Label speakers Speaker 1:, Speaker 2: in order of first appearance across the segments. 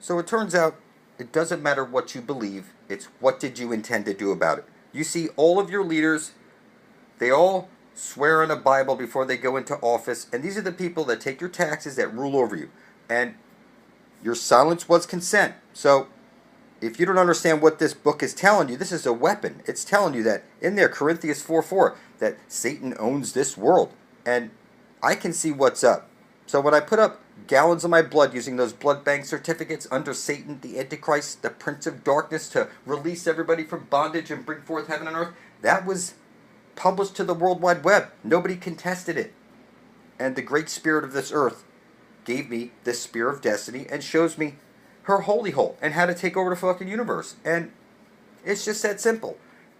Speaker 1: So it turns out it doesn't matter what you believe, it's what did you intend to do about it. You see, all of your leaders, they all swear in a Bible before they go into office, and these are the people that take your taxes that rule over you. And your silence was consent. So if you don't understand what this book is telling you, this is a weapon. It's telling you that in there, Corinthians 4:4, that Satan owns this world. And I can see what's up. So when I put up gallons of my blood using those blood bank certificates under Satan, the Antichrist, the Prince of Darkness, to release everybody from bondage and bring forth heaven and earth, that was published to the World Wide Web. Nobody contested it. And the great spirit of this earth gave me this spear of destiny and shows me her holy hole and how to take over the fucking universe. And it's just that simple.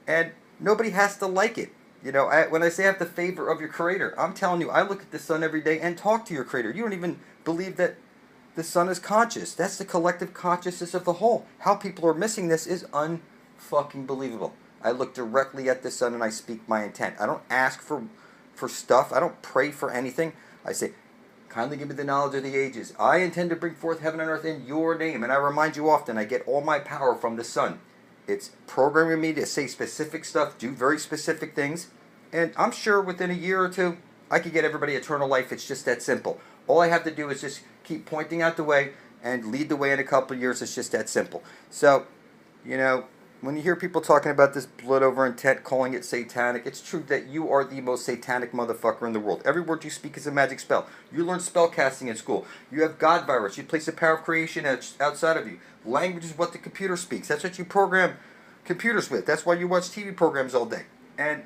Speaker 1: And nobody has to like it. You know, when I say I have the favor of your creator, I'm telling you, I look at the sun every day and talk to your creator. You don't even believe that the sun is conscious. That's the collective consciousness of the whole. How people are missing this is unfucking believable. I look directly at the sun and I speak my intent. I don't ask for stuff. I don't pray for anything. I say, kindly give me the knowledge of the ages. I intend to bring forth heaven and earth in your name. And I remind you often, I get all my power from the sun. It's programming me to say specific stuff, do very specific things. And I'm sure within a year or two, I could get everybody eternal life. It's just that simple. All I have to do is just keep pointing out the way and lead the way in a couple of years. It's just that simple. So, you know, when you hear people talking about this blood over intent, calling it satanic, it's true that you are the most satanic motherfucker in the world. Every word you speak is a magic spell. You learn spell casting in school. You have God virus. You place the power of creation outside of you. Language is what the computer speaks. That's what you program computers with. That's why you watch TV programs all day. And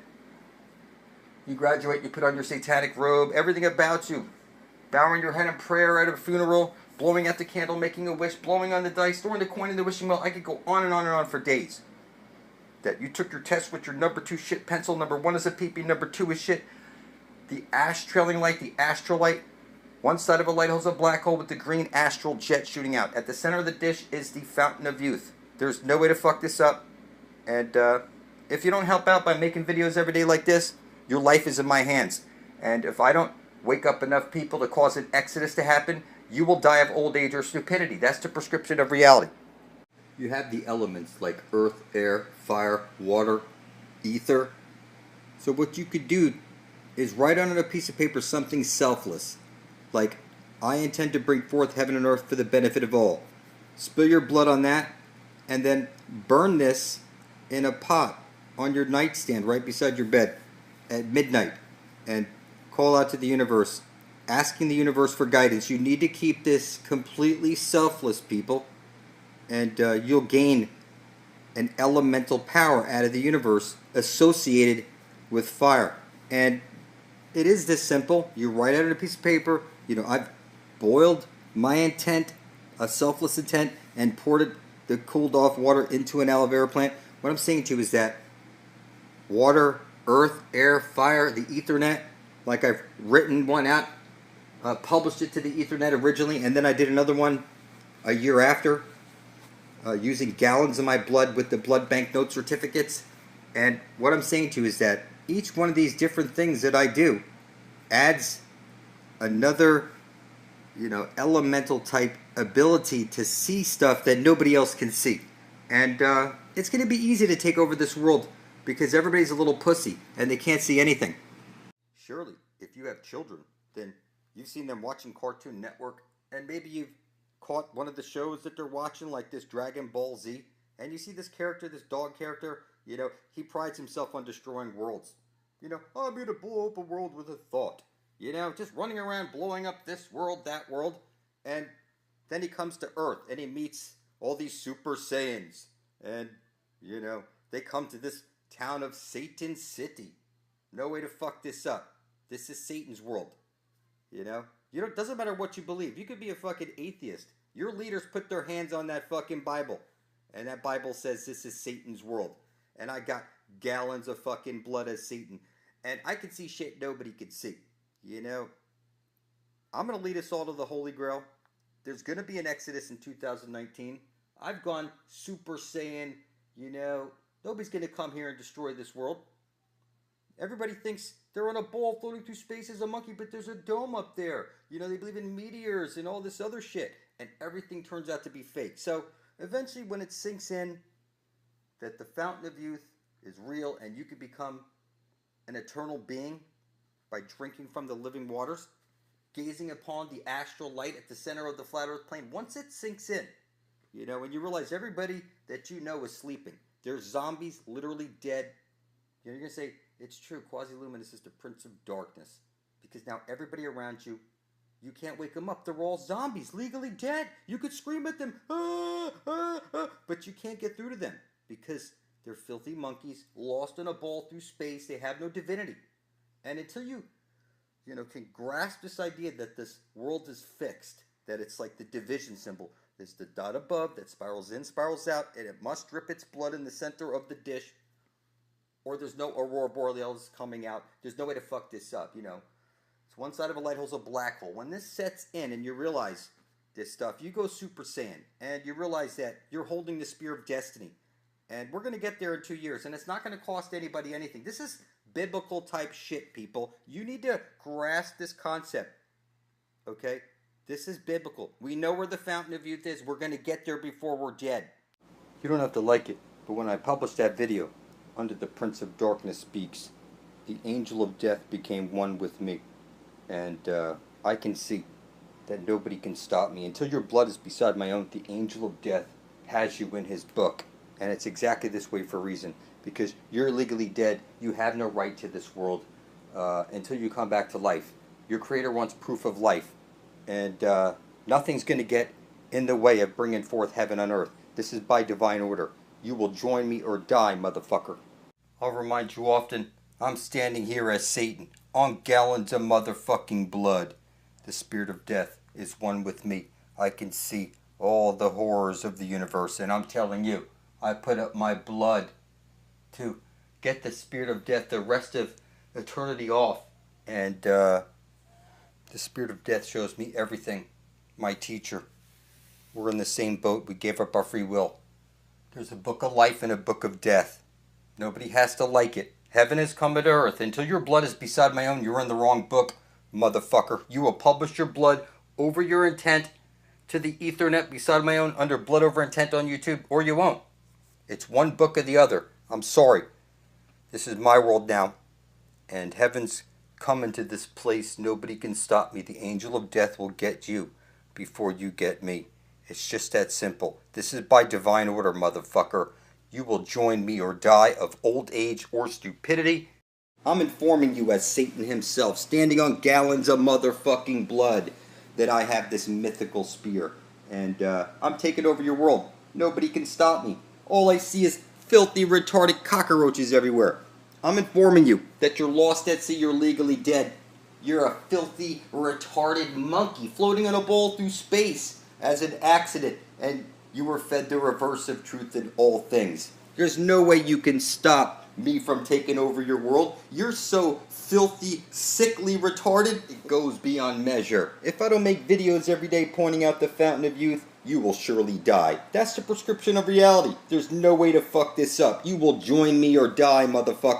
Speaker 1: you graduate, you put on your satanic robe, everything about you. Bowing your head in prayer at a funeral, blowing out the candle, making a wish, blowing on the dice, throwing the coin in the wishing well. I could go on and on and on for days. That you took your test with your number 2 shit pencil. Number 1 is a peepee, number 2 is shit. The ash trailing light, the astral light. One side of a light hole is a black hole with the green astral jet shooting out. At the center of the dish is the fountain of youth. There's no way to fuck this up. And if you don't help out by making videos every day like this, your life is in my hands. And if I don't wake up enough people to cause an exodus to happen, you will die of old age or stupidity. That's the prescription of reality. You have the elements like earth, air, fire, water, ether. So what you could do is write on a piece of paper something selfless. Like, I intend to bring forth heaven and earth for the benefit of all. Spill your blood on that, and then burn this in a pot on your nightstand right beside your bed at midnight. And call out to the universe, asking the universe for guidance. You need to keep this completely selfless, people. And you'll gain an elemental power out of the universe associated with fire. And it is this simple. You write out on a piece of paper, you know, I've boiled my intent, a selfless intent, and poured the cooled off water into an aloe vera plant. What I'm saying to you is that water, earth, air, fire, the Ethernet, like I've written one out, published it to the Ethernet originally, and then I did another one a year after, using gallons of my blood with the blood bank note certificates. And what I'm saying to you is that each one of these different things that I do adds another, you know, elemental type ability to see stuff that nobody else can see. And it's going to be easy to take over this world because everybody's a little pussy and they can't see anything. Surely, if you have children, then you've seen them watching Cartoon Network, and maybe you've caught one of the shows that they're watching, like this Dragon Ball Z, and you see this character, this dog character, you know, he prides himself on destroying worlds. You know, I'm here to blow up a world with a thought. You know, just running around blowing up this world, that world, and then he comes to Earth and he meets all these Super Saiyans, and, you know, they come to this town of Satan City. No way to fuck this up. This is Satan's world. You know? It doesn't matter what you believe. You could be a fucking atheist. Your leaders put their hands on that fucking Bible. And that Bible says this is Satan's world. And I got gallons of fucking blood as Satan. And I can see shit nobody could see. You know? I'm going to lead us all to the Holy Grail. There's going to be an Exodus in 2019. I've gone Super Saiyan. You know, nobody's going to come here and destroy this world. Everybody thinks they're on a ball floating through space as a monkey, but there's a dome up there. You know, they believe in meteors and all this other shit. and everything turns out to be fake. So eventually when it sinks in that the fountain of youth is real and you can become an eternal being by drinking from the living waters, gazing upon the astral light at the center of the flat earth plane, once it sinks in, and you realize everybody that you know is sleeping. There's zombies literally dead. You're going to say, it's true, Quasiluminos is the Prince of Darkness. Because now everybody around you, you can't wake them up. They're all zombies, legally dead. You could scream at them, ah, ah, ah, but you can't get through to them because they're filthy monkeys, lost in a ball through space. They have no divinity. And until you can grasp this idea that this world is fixed, that it's like the division symbol. There's the dot above that spirals in, spirals out, and it must drip its blood in the center of the dish, or there's no aurora borealis coming out. There's no way to fuck this up, It's one side of a light hole's a black hole. When this sets in and you realize this stuff, you go Super Saiyan, and you realize that you're holding the Spear of Destiny. And we're going to get there in 2 years, and it's not going to cost anybody anything. This is biblical type shit, people. You need to grasp this concept, okay? This is biblical. We know where the fountain of youth is. We're going to get there before we're dead. You don't have to like it, but when I published that video, Under the Prince of Darkness Speaks, the angel of death became one with me. And I can see that nobody can stop me. Until your blood is beside my own, the angel of death has you in his book. And it's exactly this way for a reason. Because you're legally dead. You have no right to this world until you come back to life. Your creator wants proof of life. And nothing's going to get in the way of bringing forth heaven on earth. This is by divine order. You will join me or die, motherfucker. I'll remind you often, I'm standing here as Satan, on gallons of motherfucking blood. The spirit of death is one with me. I can see all the horrors of the universe, and I'm telling you, I put up my blood to get the spirit of death the rest of eternity off. And the spirit of death shows me everything. My teacher. We're in the same boat. We gave up our free will. There's a book of life and a book of death. Nobody has to like it. Heaven is coming to earth. Until your blood is beside my own, you're in the wrong book, motherfucker. You will publish your blood over your intent to the Ethernet beside my own under blood over intent on YouTube, or you won't. It's one book or the other. I'm sorry. This is my world now. And heaven's coming to this place. Nobody can stop me. The angel of death will get you before you get me. It's just that simple. This is by divine order, motherfucker. You will join me or die of old age or stupidity. I'm informing you as Satan himself, standing on gallons of motherfucking blood, that I have this mythical spear. And I'm taking over your world. Nobody can stop me. All I see is filthy, retarded cockroaches everywhere. I'm informing you that you're lost at sea, you're legally dead. You're a filthy, retarded monkey floating on a ball through space as an accident, and you were fed the reverse of truth in all things. There's no way you can stop me from taking over your world. You're so filthy, sickly, retarded, it goes beyond measure. If I don't make videos every day pointing out the fountain of youth, you will surely die. That's the prescription of reality. There's no way to fuck this up. You will join me or die, motherfucker.